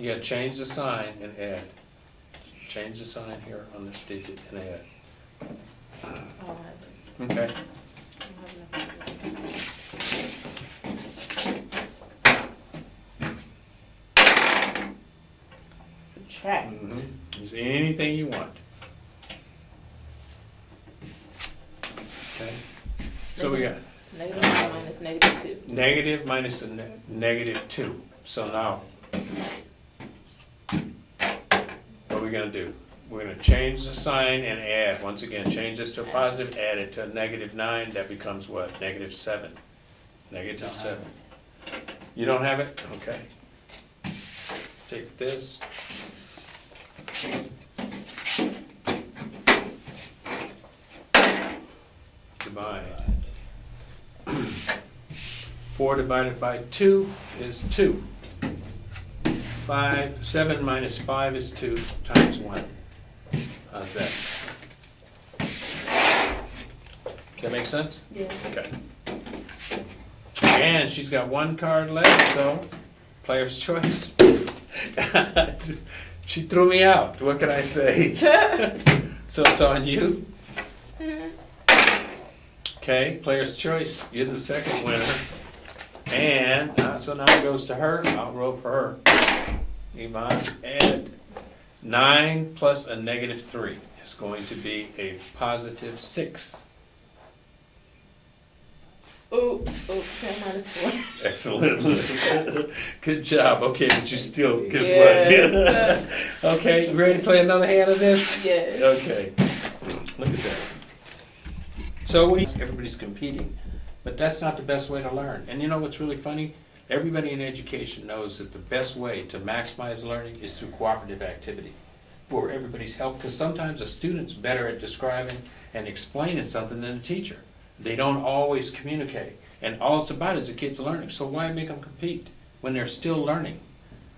You gotta change the sign and add. Change the sign here on this digit and add. Oh, Okay. Subtract. Use anything you want. Okay. So we got Negative 9 minus negative 2. negative minus a negative 2. So now, what are we gonna do? We're gonna change the sign and add. Once again, change this to a positive, add it to a negative 9. That becomes what? Negative 7. Negative 7. You don't have it? Okay. Let's take this. Divide. 4 divided by 2 is 2. 7 minus 5 is 2 times 1. How's that? That make sense? Yeah. Okay. And she's got one card left, so player's choice. She threw me out. What can I say? So it's on you. Okay, player's choice. You're the second winner. And so now it goes to her. I'll roll for her. Iman, add 9 plus a negative 3 is going to be a positive 6. Ooh, 10 minus 4. Excellent. Good job. Okay, but you still, guess Yeah. what? Okay, you ready to play another hand of this? Yes. Okay. Look at that. So everybody's competing, but that's not the best way to learn. And you know what's really funny? Everybody in education knows that the best way to maximize learning is through cooperative activity, where everybody's help, because sometimes a student's better at describing and explaining something than a teacher. They don't always communicate, and all it's about is the kids learning. So why make them compete when they're still learning?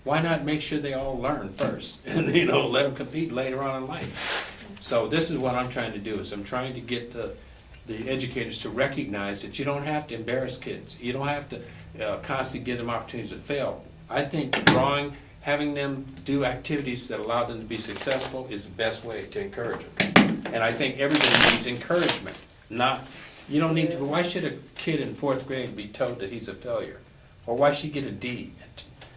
Why not make sure they all learn first, and let them compete later on in life? So this is what I'm trying to do. Is I'm trying to get the educators to recognize that you don't have to embarrass kids. You don't have to constantly give them opportunities to fail. I think drawing, having them do activities that allow them to be successful is the best way to encourage them. And I think everybody needs encouragement, not. You don't need to. Why should a kid in 4th grade be told that he's a failure? Or why should he get a D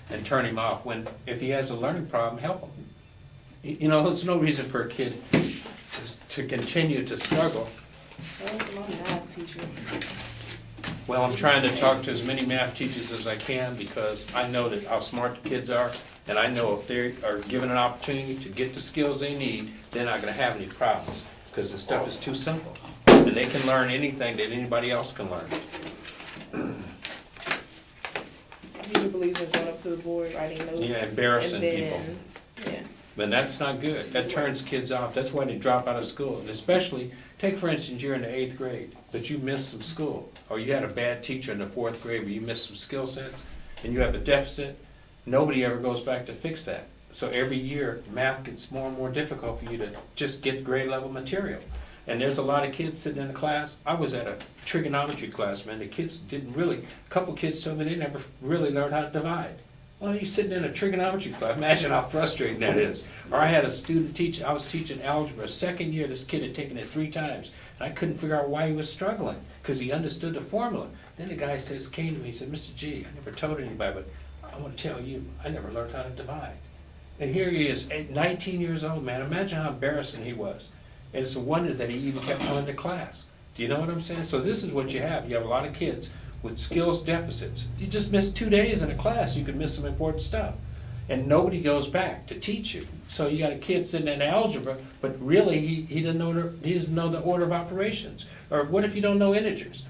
and turn him off when, if he has a learning problem, help him? There's no reason for a kid to continue to struggle. That was my math teacher. Well, I'm trying to talk to as many math teachers as I can because I know that how smart the kids are, and I know if they are given an opportunity to get the skills they need, they're not going to have any problems because the stuff is too simple. And they can learn anything that anybody else can learn. You believe in going up to the board, writing notes. Yeah, embarrassing and people. Yeah. But that's not good. That turns kids off. That's why they drop out of school. And especially, take for instance, you're in the 8th grade, but you missed some school. Or you had a bad teacher in the 4th grade where you missed some skill sets, and you have a deficit. Nobody ever goes back to fix that. So every year, math gets more and more difficult for you to just get grade level material. And there's a lot of kids sitting in a class. I was at a trigonometry class, man. The kids didn't really, a couple kids told me they never really learned how to divide. Well, you're sitting in a trigonometry class. Imagine how frustrating that is. Or I had a student teach, I was teaching algebra. 2nd year, this kid had taken it 3 times. And I couldn't figure out why he was struggling, because he understood the formula. Then the guy came to me, he said, Mr. G, I never told anybody, but I want to tell you, I never learned how to divide. And here he is, 19 years old, man. Imagine how embarrassing he was. And it's a wonder that he even kept coming to class. Do you know what I'm saying? So this is what you have. You have a lot of kids with skills deficits. You just miss 2 days in a class, you could miss some important stuff. And nobody goes back to teach you. So you got a kid sitting in algebra, but really he doesn't know the order of operations. Or what if you don't know integers?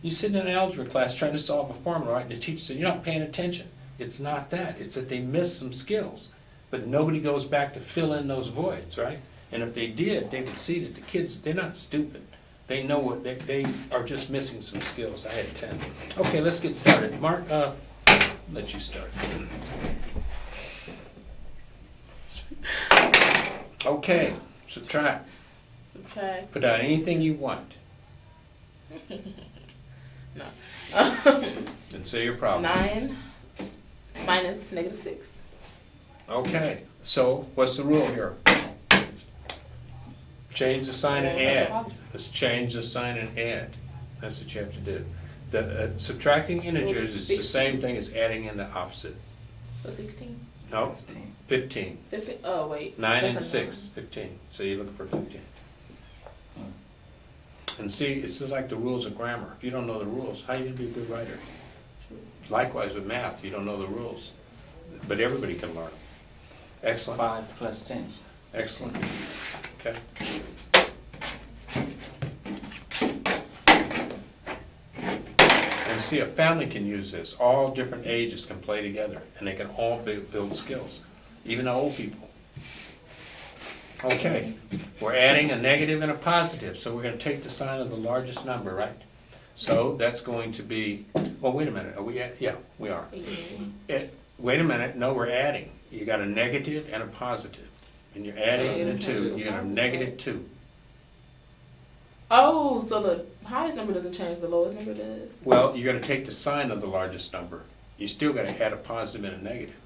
You sit in an algebra class trying to solve a formula, right? And the teacher said, you're not paying attention. It's not that. It's that they miss some skills. But nobody goes back to fill in those voids, right? And if they did, they would see that the kids, they're not stupid. They know what they are just missing some skills. I had 10. Okay, let's get started. Mark, let you start. Okay, subtract. Subtract. Put out anything you want. No. And say your problem. 9 minus negative 6. Okay, so what's the rule here? Change the sign and add. Let's change the sign and add. That's what you have to do. The subtracting integers is the same thing as adding in the opposite. So 16? No, 15. 15? Oh, wait. 9 That's and a 6, 15. So you're looking for 15. And see, it's just like the rules of grammar. If you don't know the rules, how are you gonna be a good writer? Likewise with math, you don't know the rules. But everybody can learn. Excellent, 5 plus 10. excellent. Okay. And see, a family can use this. All different ages can play together, and they can all build skills, even the old people. Okay, we're adding a negative and a positive, so we're gonna take the sign of the largest number, right? So that's going to be, well, wait a minute, are we at, yeah, we are. 18. Wait a minute, no, we're adding. You got a negative and a positive, and you're adding the two, you're gonna have negative 2. Oh, so the highest number doesn't change, the lowest number does? Well, you're gonna take the sign of the largest number. You still gotta add a positive and a negative.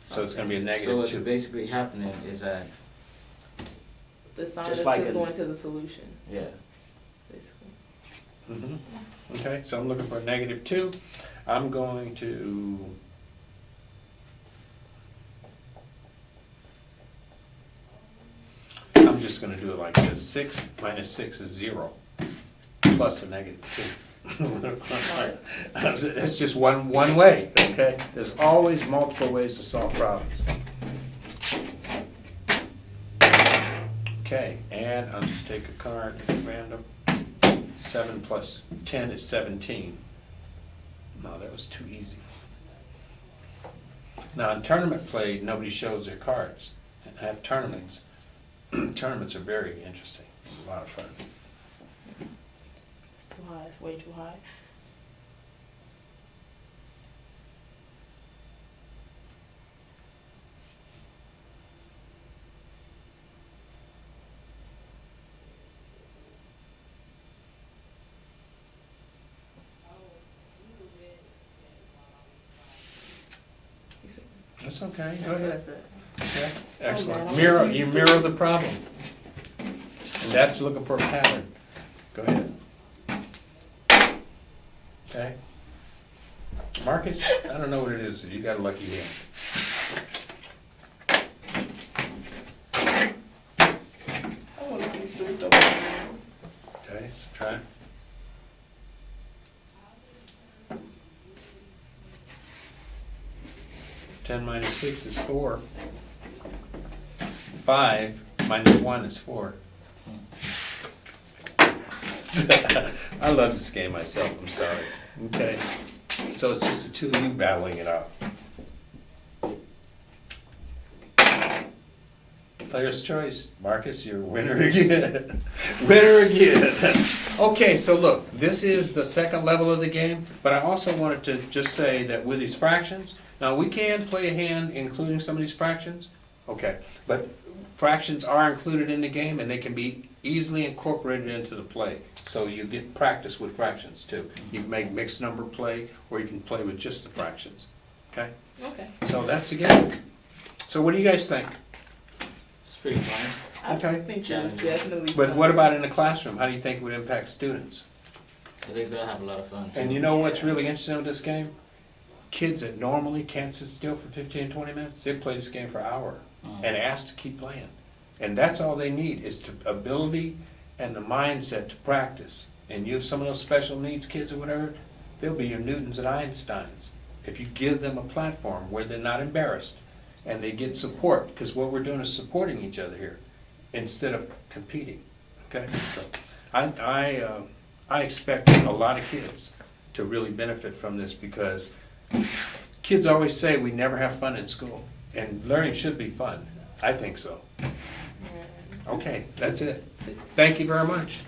So it's gonna be a So negative what's 2. basically happening is that, The sign Just is like just a- going to the solution, yeah, basically. Mhm. Okay, so I'm looking for a negative 2. I'm going to, I'm just gonna do it like this. 6 minus 6 is 0, plus a negative 2. It's just one way, okay? There's always multiple ways to solve problems. Okay, and I'll just take a card at random. 7 plus 10 is 17. No, that was too easy. Now, in tournament play, nobody shows their cards. And I have tournaments. Tournaments are very interesting, a lot of fun. It's too high, it's way too high. That's okay, go ahead. That's it. Okay, bad. excellent. I'm Mirror, confused. you mirror the problem. And that's looking for a pattern. Go ahead. Okay. Marcus, I don't know what it is, you got a lucky hand. I want to see these 3 so bad. Okay, subtract. Ten minus 6 is 4. 5 minus 1 is 4. I love this game myself, I'm sorry. Okay, so it's just the two of you battling it out. Player's choice. Marcus, you're winner again. Winner again. Okay, so look, this is the second level of the game, but I also wanted to just say that with these fractions, now we can play a hand including some of these fractions, okay, but fractions are included in the game and they can be easily incorporated into the play. So you get practice with fractions too. You can make mixed number play or you can play with just the fractions, okay? Okay. So that's the game. So what do you guys think? it's pretty fun. I Okay. think it's Challenging. definitely. But fun. what about in the classroom? How do you think it would impact students? I think they'll have a lot of fun too. And you know what's really interesting with this game? Kids that normally can't sit still for 15, 20 minutes, they play this game for an hour and ask to keep playing. And that's all they need is the ability and the mindset to practice. And you have some of those special needs kids or whatever, they'll be your Newtons and Einsteins. If you give them a platform where they're not embarrassed and they get support, because what we're doing is supporting each other here instead of competing, okay? So I expect a lot of kids to really benefit from this because kids always say we never have fun in school, and learning should be fun. I think so. Okay, that's it. Thank you very much.